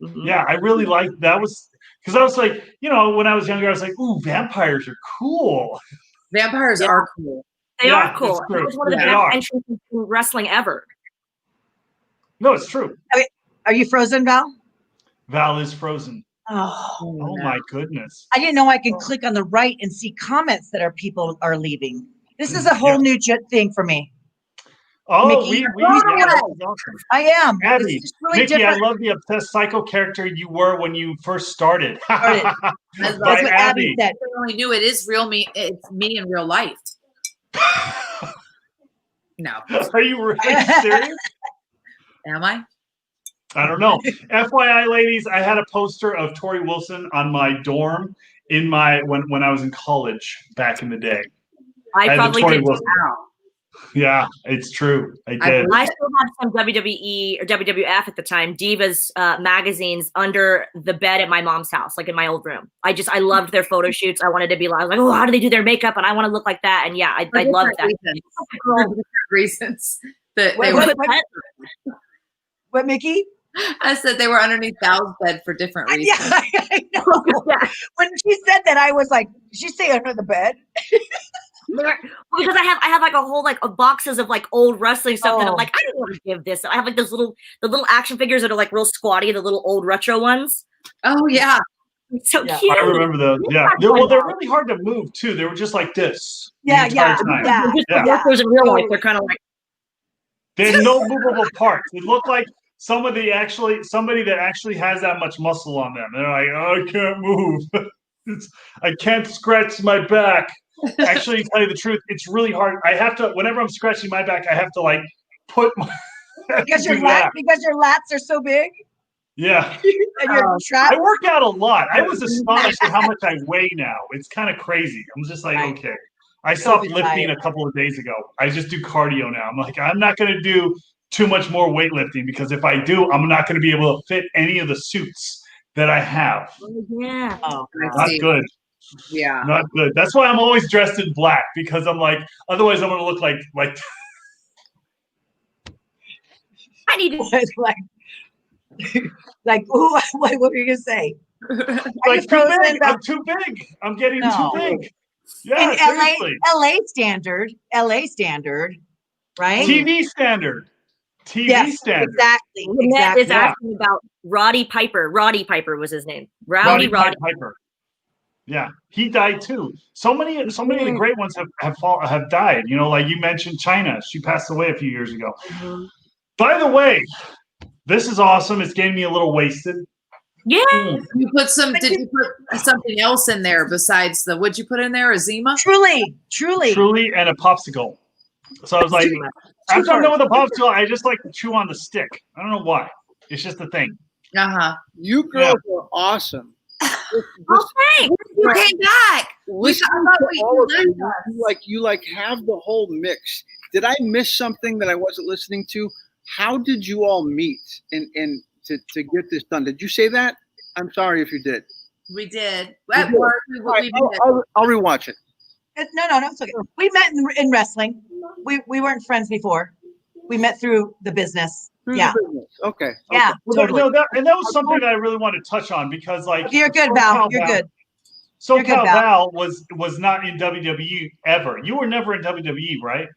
Mm-hmm. Yeah, I really liked that. Was because I was like, when I was younger, I was like, ooh, vampires are cool. Vampires are cool. They are cool. It was one of the best entrances in wrestling ever. No, it's true. Are you frozen, Val? Val is frozen. Oh my goodness. I didn't know I could click on the right and see comments that people are leaving. This is a whole new thing for me. Oh, Mickey, I am. Abby, really Mickey, different. I love the obsessed psycho character you were when you first started. That's what Abby said. I only knew it is real me. It's me in real life. No. Are you serious? Am I? I don't know. FYI, ladies, I had a poster of Tori Wilson on my dorm when I was in college back in the day. I probably did now. Yeah, it's true. I did. I still have some WWE or WWF at the time, Divas magazines under the bed at my mom's house, like in my old room. I loved their photo shoots. I wanted to be like, how do they do their makeup? And I want to look like that. And yeah, I love that. Reasons. What, Mickey? I said they were underneath Val's bed for different reasons. Yeah, I know. When she said that, I was like, did she say under the bed? Because I have like a whole boxes of like old wrestling stuff that I'm like, I don't want to give this. I have like the little action figures that are like real squatty, the little old retro ones. Oh yeah. It's so cute. I remember those. Yeah. They're really hard to move too. They were just like this. Yeah. Workers in real life, they're kind of like. They have no movable parts. They look like somebody that actually has that much muscle on them. They're like, I can't move. I can't scratch my back. Actually, to tell you the truth, it's really hard. I have to, whenever I'm scratching my back, I have to like put my. Because your lats are so big. Yeah. And you're trapped. I work out a lot. I was astonished at how much I weigh now. It's kind of crazy. I'm just like, okay. I stopped lifting a couple of days ago. I just do cardio now. I'm like, I'm not going to do too much more weightlifting because if I do, I'm not going to be able to fit any of the suits that I have. Yeah. Not good. Yeah. Not good. That's why I'm always dressed in black because I'm like, otherwise I'm going to look like. I need to. Ooh, what were you going to say? Like too big. I'm too big. I'm getting too big. Yeah, in seriously. LA standard, right? TV standard. Standard. Exactly. Matt is asking about Roddy Piper. Roddy Piper was his name. Roddy Piper. Yeah, he died too. So many of the great ones have died. Like you mentioned, China. She passed away a few years ago. Mm-hmm. By the way, this is awesome. It's getting me a little wasted. Yeah. You put some. Did you put something else in there besides the? What'd you put in there? A Zima? Truly. Truly, and a popsicle. So I was like, after I'm done with the popsicle, I just like to chew on the stick. I don't know why. It's just a thing. You girls are awesome. Okay. You came back. Listen to all of you have the whole mix. Did I miss something that I wasn't listening to? How did you all meet and to get this done? Did you say that? I'm sorry if you did. We did. At work, I'll rewatch it. No, it's okay. We met in wrestling. We weren't friends before. We met through the business. The business. Okay. Yeah. Well, Totally. no, that was something that I really wanted to touch on because, like, You're good, Val. You're good. SoCal Val was not in WWE ever. You were never in WWE, right?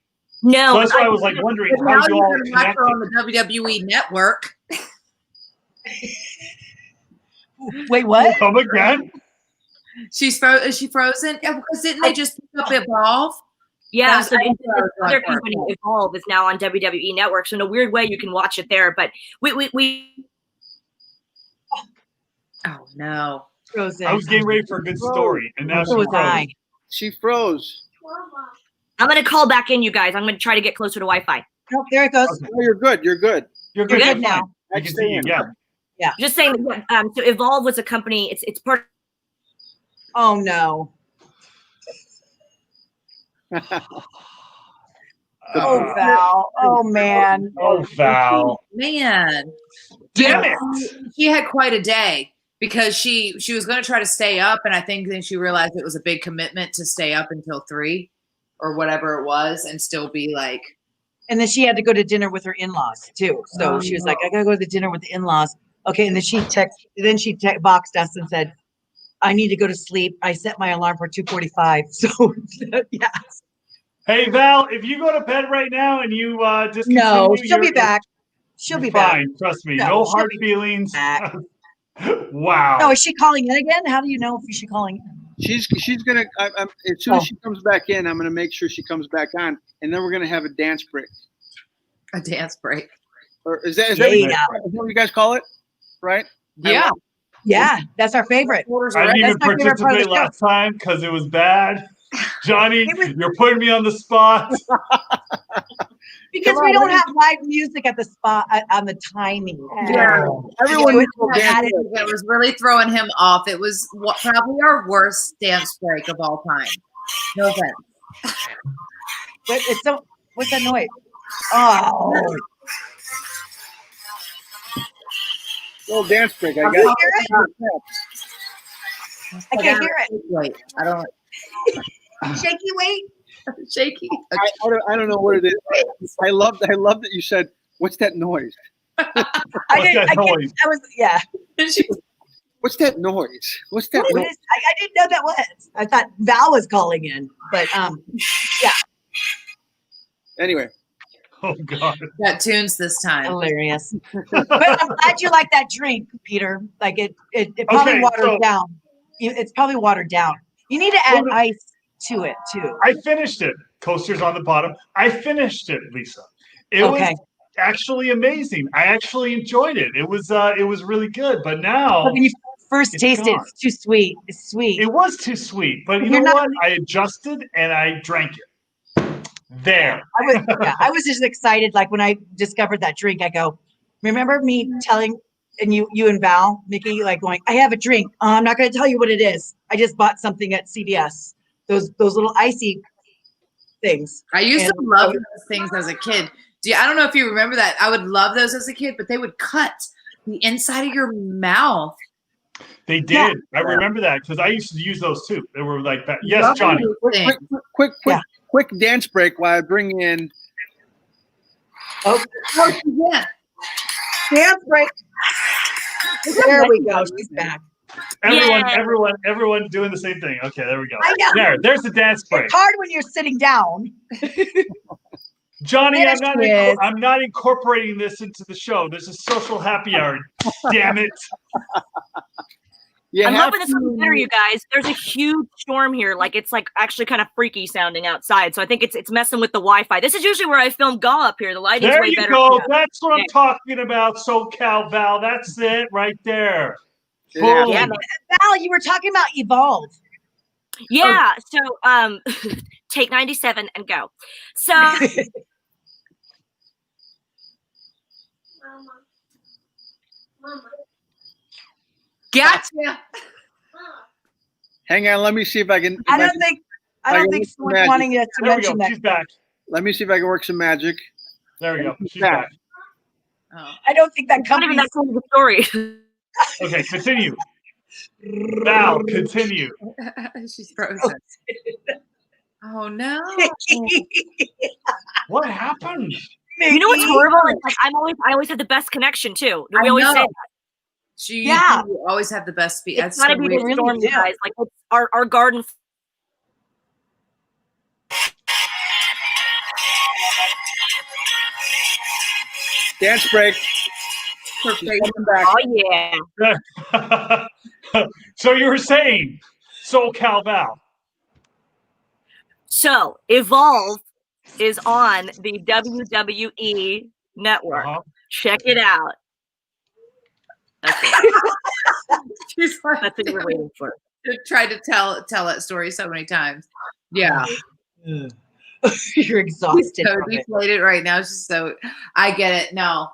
No. So that's why I was like wondering how you all connected on the WWE network. Wait, what? Come again? Is she frozen? Yeah, because didn't they just pick up Evolve? Yeah, so the other company, Evolve, is now on WWE Network. So in a weird way, you can watch it there. But we Oh no. Frozen. I was getting ready for a good story, and now she froze. She froze. I'm gonna call back in, you guys. I'm gonna try to get closer to Wi-Fi. Oh, there it goes. Okay. Oh, you're good. You're good. You're good. You're good now. I can see you. Yeah. Just saying. So Evolve was a company. It's part. Oh no. Oh Val. Oh man. Oh Val. Man. Damn it. She had quite a day because she was going to try to stay up, and I think then she realized it was a big commitment to stay up until 3 or whatever it was and still be like. And then she had to go to dinner with her in-laws too. So she was like, I gotta go to the dinner with the in-laws. Okay. And then she boxed us and said, I need to go to sleep. I set my alarm for 2:45. So yeah. Hey Val, if you go to bed right now and you just No, she'll be back. She'll be back. Fine, trust me. No hard feelings. Wow. No, is she calling in again? How do you know if she's calling in? She's gonna as soon as she comes back in, I'm gonna make sure she comes back on, and then we're gonna have a dance break. A dance break. Or is that what you guys call it? Right? Yeah. Yeah, that's our favorite. I didn't even participate last time because it was bad. Johnny, you're putting me on the spot. Because we don't have live music at the spot on the timing. Yeah. Everyone that was really throwing him off. It was probably our worst dance break of all time. No offense. But it's so. What's that noise? Oh. Little dance break. I Can you hear it? I can't hear it. Wait, I don't. Shaky weight. Shaky. I don't know what it is. I love that you said, "What's that noise?" I was yeah. What's that noise? What's that noise? I didn't know that was. I thought Val was calling in, but yeah. Anyway. Oh God. Got tunes this time. Hilarious. But I'm glad you like that drink, Peter. Like it probably watered down. It's probably watered down. You need to add ice to it too. I finished it. Coaster's on the bottom. I finished it, Lisa. It was actually amazing. I actually enjoyed it. It was really good. But now when you first tasted it, it's too sweet. It's sweet. It was too sweet. But you know what? I adjusted and I drank it. There. I was just excited. Like when I discovered that drink, I go, remember me telling and you and Val, Mickey, like going, I have a drink. I'm not going to tell you what it is. I just bought something at CVS. Those little icy things. I used to love those things as a kid. I don't know if you remember that. I would love those as a kid, but they would cut the inside of your mouth. They did. Yeah. I remember that because I used to use those too. They were like that. Yes, Johnny. Quick dance break while I bring in. Yeah. Dance break. There we go. She's back. Everyone doing the same thing. Okay, there we go. There's the dance break. It's hard when you're sitting down. Johnny, I'm not incorporating this into the show. This is social happy hour. Damn it. I'm hoping this will be better, you guys. There's a huge storm here. Like it's like actually kind of freaky sounding outside. So I think it's messing with the Wi-Fi. This is usually where I film Gaw up here. The lighting's way better. There you go. That's what I'm talking about, SoCal Val. That's it right there. Boom. Yeah, Val, you were talking about Evolve. Yeah. So take 97 and go. So Gotcha. Hang on, let me see if I can. I don't think someone's magic. wanting us to There we go. mention that. She's back. Let me see if I can work some magic. There we go. She's back. Oh. I don't think that not even company. that cool of a story. Okay, continue. Val, continue. She's frozen. Oh no. What happened? You know what's horrible? Like I always have the best connection too. We always say that. Yeah. You always have the best speed. It's gotta be the storm, you guys. Like it's our garden. Dance break. Perfect. Coming back. Oh yeah. So you were saying, SoCal Val. So Evolve is on the WWE network. Check it out. That's it. She's like, That's what we're waiting for. tried to tell that story so many times. Yeah. You're exhausted. So from it. deflated right now. She's so I get it. No.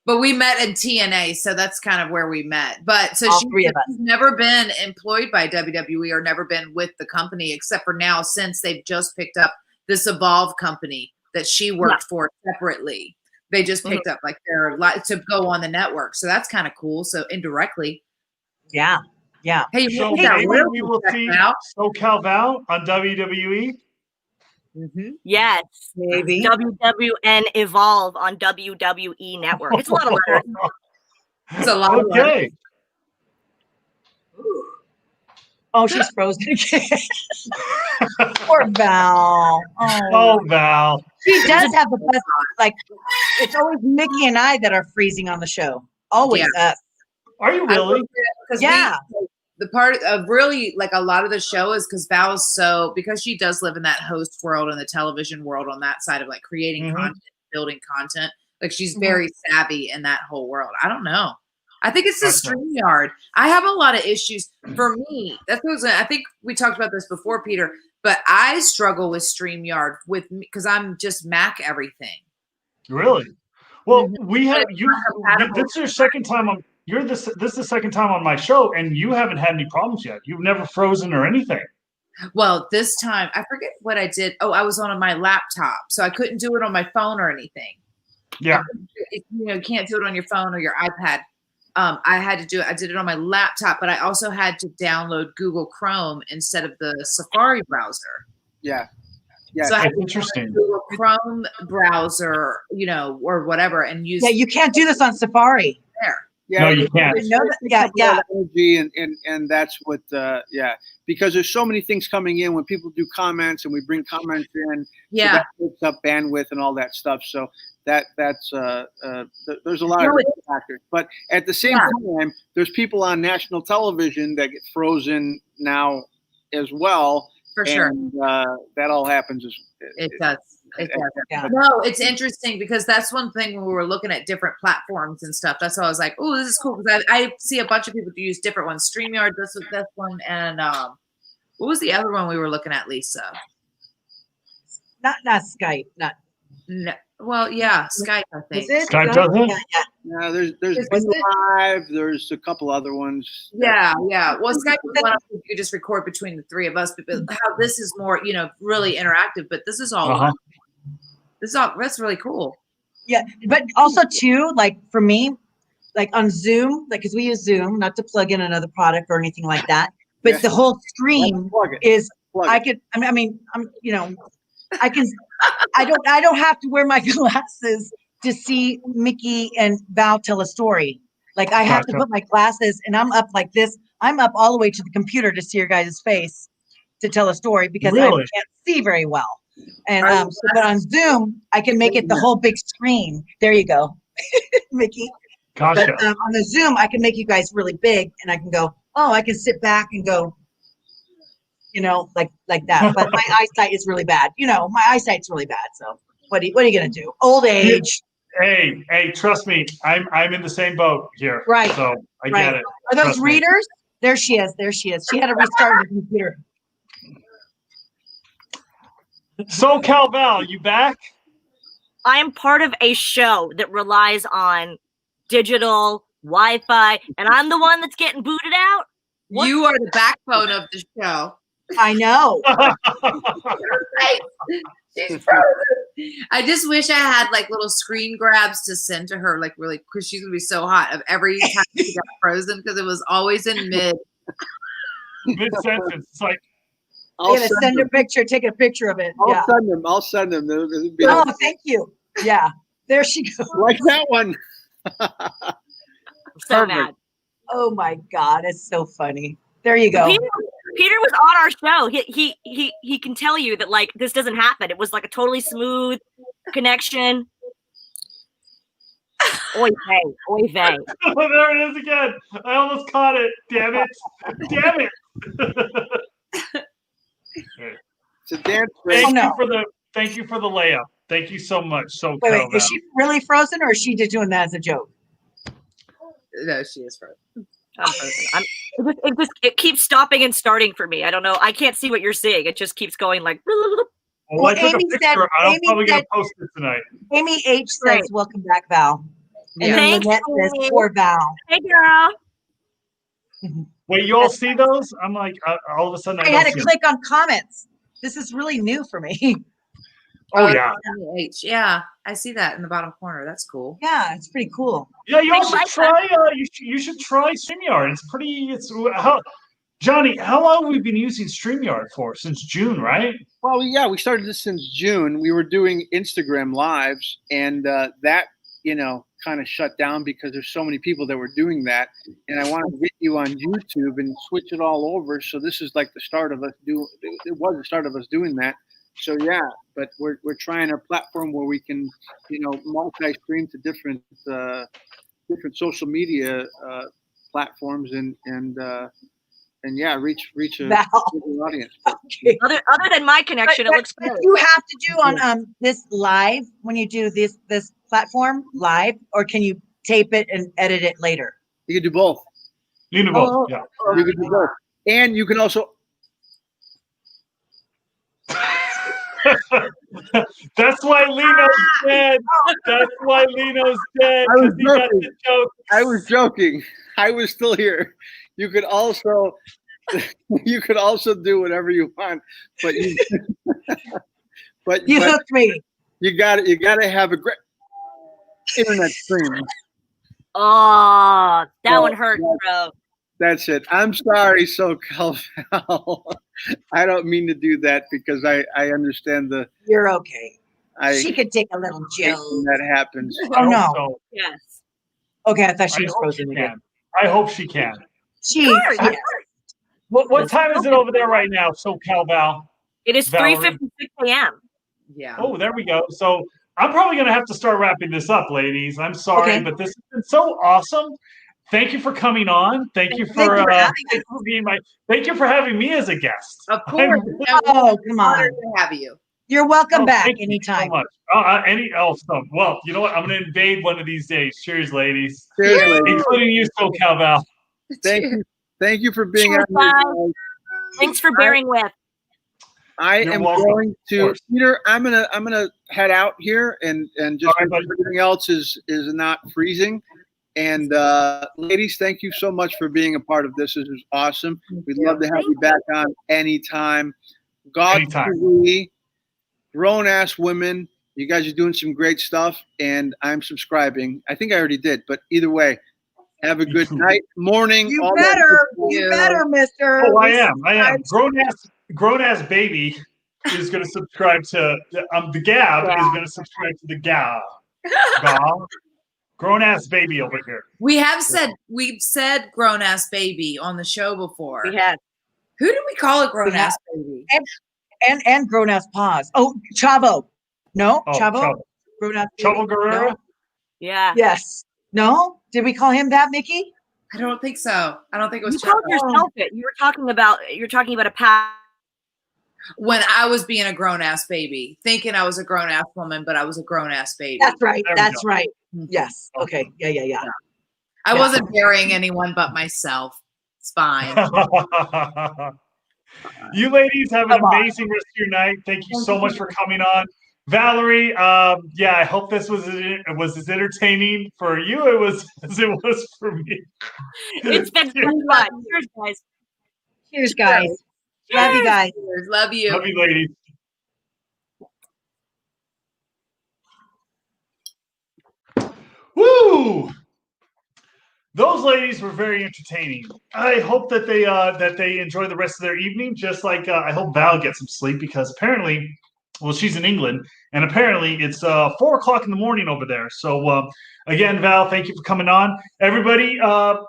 But we met in TNA, so that's kind of where we met. But so All three of us. she's never been employed by WWE or never been with the company, except for now since they've just picked up this Evolve company that she worked for separately. They just picked up like their to go on the network. So that's kind of cool. So indirectly. Yeah. Yeah. Hey, So you got maybe real we will check see out. SoCal Val on WWE. Yes. Maybe. WWN Evolve on WWE Network. It's a lot of letters. It's a lot of work. Okay. Oh, she's frozen again. Poor Val. Oh, Val. She does have the best, like, it's always Mickey and I that are freezing on the show. Always us. Are you really? Yeah. The part of really like a lot of the show is because Val's because she does live in that host world and the television world on that side of like creating content, building content. Like she's very savvy in that whole world. I don't know. I think it's the StreamYard. I have a lot of issues for me. I think we talked about this before, Peter, but I struggle with StreamYard because I'm just Mac everything. Really? Well, we have this is your second time on. This is the second time on my show, and you haven't had any problems yet. You've never frozen or anything. Well, this time I forget what I did. Oh, I was on my laptop, so I couldn't do it on my phone or anything. Yeah. You can't do it on your phone or your iPad. I had to do it. I did it on my laptop, but I also had to download Google Chrome instead of the Safari browser. Yeah. Yeah. So I had That's interesting. Google Chrome browser, or whatever, and use. Yeah, you can't do this on Safari. There. Yeah, No, you can't. Yeah. Energy and that's what because there's so many things coming in when people do comments and we bring comments in. Yeah. So that takes up bandwidth and all that stuff. So that's there's a lot of factors. But at the same time, there's people on national television that get frozen now as well. For sure. And that all happens. It does. It does. Yeah. No, it's interesting because that's one thing when we were looking at different platforms and stuff. That's why I was like, oh, this is cool. Because I see a bunch of people use different ones. StreamYard, this one. And what was the other one we were looking at, Lisa? Not Skype. No. Well, yeah, Skype, I think. Is it? Skype does it? Yeah. Yeah, there's Is it? Live. There's a couple other ones. Yeah. Well, Skype is one you could just record between the three of us, but how this is more, really interactive. But this is all. That's really cool. Yeah, but also too, like for me, like on Zoom, like because we use Zoom, not to plug in another product or anything like that, but the whole screen is. I don't have to wear my glasses to see Mickey and Val tell a story. Like I have to put my glasses and I'm up like this. I'm up all the way to the computer to see your guys' face to tell a story because I can't see very well. And but on Zoom, I can make it the whole big screen. There you go, Mickey. Gotcha. But on the Zoom, I can make you guys really big and I can go, I can sit back and go, like that. But my eyesight is really bad. My eyesight's really bad. So what are you going to do? Old age. Hey, trust me, I'm in the same boat here. Right. So I Right. get it. Are those Trust me. readers? There she is. She had to restart the computer. So Val, you back? I am part of a show that relies on digital Wi-Fi, and I'm the one that's getting booted out. What? You are the backbone of the show. I know. She's frozen. I just wish I had like little screen grabs to send to her, like really, because she's gonna be so hot of every time she got frozen because it was always in mid sentence. It's like I'm gonna send a picture, take a picture of it. I'll send them. Oh, thank you. Yeah, there she goes. Like that one. So mad. Oh my God, it's so funny. There you go. Peter was on our show. He can tell you that like this doesn't happen. It was like a totally smooth connection. Oy vey, oy vey. Oh, there it is again. I almost caught it. Damn it. Damn it. It's a dance. Thank you for the layup. Thank you so much. So wait, is she really frozen or is she just doing that as a joke? No, she is frozen. I'm frozen. It keeps stopping and starting for me. I don't know. I can't see what you're seeing. It just keeps going like. Well, I took a picture. I'm probably going to post it tonight. Amy H says, "Welcome back, Val." And then Lynette says, "Poor Val." Hey, girl. Wait, you all see those? I'm like, all of a sudden, I had to click on comments. This is really new for me. Oh yeah. Yeah, I see that in the bottom corner. That's cool. Yeah, it's pretty cool. Yeah, you should try. You should try StreamYard. It's pretty. Johnny, how long have we been using StreamYard for? Since June, right? Well, yeah, we started this since June. We were doing Instagram lives, and that kind of shut down because there's so many people that were doing that. And I wanted to get you on YouTube and switch it all over. So this is like the start of us doing. It was the start of us doing that. So yeah, but we're trying a platform where we can, multi-stream to different social media platforms and yeah, reach a audience. Okay. Other than my connection, it looks good. You have to do on this live when you do this platform live, or can you tape it and edit it later? You can do both. You can do both. Yeah. You can do both, and you can also. That's why Lino's dead. That's why Lino's dead. I was joking. I was still here. You could also do whatever you want, but you hooked me. You got to have a great internet stream. Oh, that one hurt, bro. That's it. I'm sorry, SoCal. I don't mean to do that because I understand the. You're okay. She could take a little joke. That happens. Oh no. So. Yes. Okay, I thought she was frozen again. I hope she can. Yeah. What time is it over there right now, SoCal Val? It is 3:56 a.m. Yeah. Oh, there we go. So I'm probably going to have to start wrapping this up, ladies. I'm sorry, but this has been so awesome. Thank you for coming on. Thank you for having me as a guest. Of course. Oh, come on. To have you. You're welcome back anytime. So much. Well, you know what? I'm going to invade one of these days. Cheers, ladies. Cheers, ladies. Including you, SoCal Val. Thank you for being on. Thanks for bearing with. You're welcome. Going to Peter. I'm gonna head out here and just everything else is not freezing. And ladies, thank you so much for being a part of this. This is awesome. We'd love to have you back on anytime. Gaw TV, grown ass women. You guys are doing some great stuff, and I'm subscribing. I think I already did, but either way, have a good night, morning. You better, Mister. Oh, I am. Grown ass baby is going to subscribe to the Gab is going to subscribe to the Gaw. Grown ass baby over here. We've said grown ass baby on the show before. We have. Who do we call a grown ass baby? And grown ass paws. Oh, Chavo. No, Chavo. Grown ass Chavo Guerrero. No. Yeah. Yes. No. Did we call him that, Mickey? I don't think so. I don't think it was. You called yourself it. You were talking about a pack. when I was being a grown ass baby, thinking I was a grown ass woman, but I was a grown ass baby. That's right. There we That's go. right. Yes. Okay. Yeah. I wasn't burying anyone but myself. It's fine. You ladies have an amazing rest of your night. Thank you so much for coming on. Valerie, yeah, I hope this was as entertaining for you as it was for me. It's been fun. Cheers, guys. Cheers, guys. Love you guys. Love you. Love you, ladies. Woo! Those ladies were very entertaining. I hope that they enjoy the rest of their evening. Just like I hope Val gets some sleep because apparently, well, she's in England and apparently it's 4:00 in the morning over there. So again, Val, thank you for coming on. Everybody,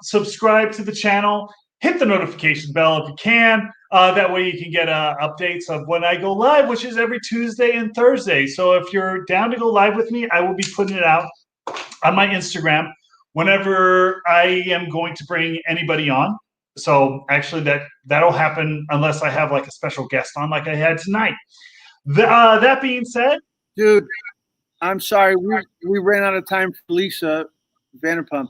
subscribe to the channel. Hit the notification bell if you can. That way you can get updates of when I go live, which is every Tuesday and Thursday. So if you're down to go live with me, I will be putting it out on my Instagram whenever I am going to bring anybody on. So actually that'll happen unless I have like a special guest on like I had tonight. That being said, dude, I'm sorry. We ran out of time for Lisa Vanderpump.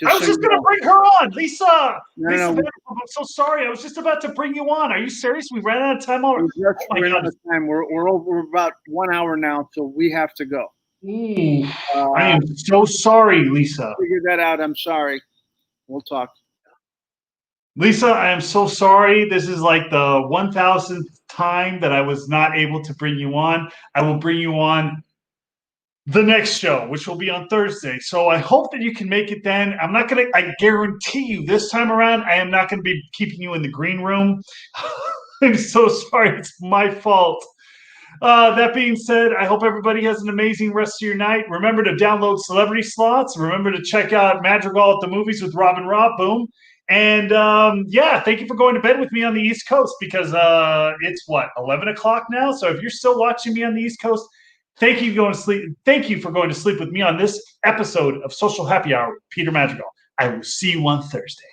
I was just going to bring her on. Lisa. No, Lisa Vanderpump, I'm so sorry. I was just about to bring you on. Are you serious? We ran out of time already. We ran out of time. We're over about 1 hour now, so we have to go. Ooh, I am so sorry, Lisa. Figure that out. I'm sorry. We'll talk. Lisa, I am so sorry. This is like the 1,000th time that I was not able to bring you on. I will bring you on the next show, which will be on Thursday. So I hope that you can make it then. I guarantee you this time around, I am not going to be keeping you in the green room. I'm so sorry. It's my fault. That being said, I hope everybody has an amazing rest of your night. Remember to download Celebrity Slots. Remember to check out Madrigal at the Movies with Rob and Rob. Boom. And yeah, thank you for going to bed with me on the East Coast because it's 11 o'clock now. So if you're still watching me on the East Coast, thank you for going to sleep. Thank you for going to sleep with me on this episode of Social Happy Hour with Peter Madrigal. I will see you on Thursday.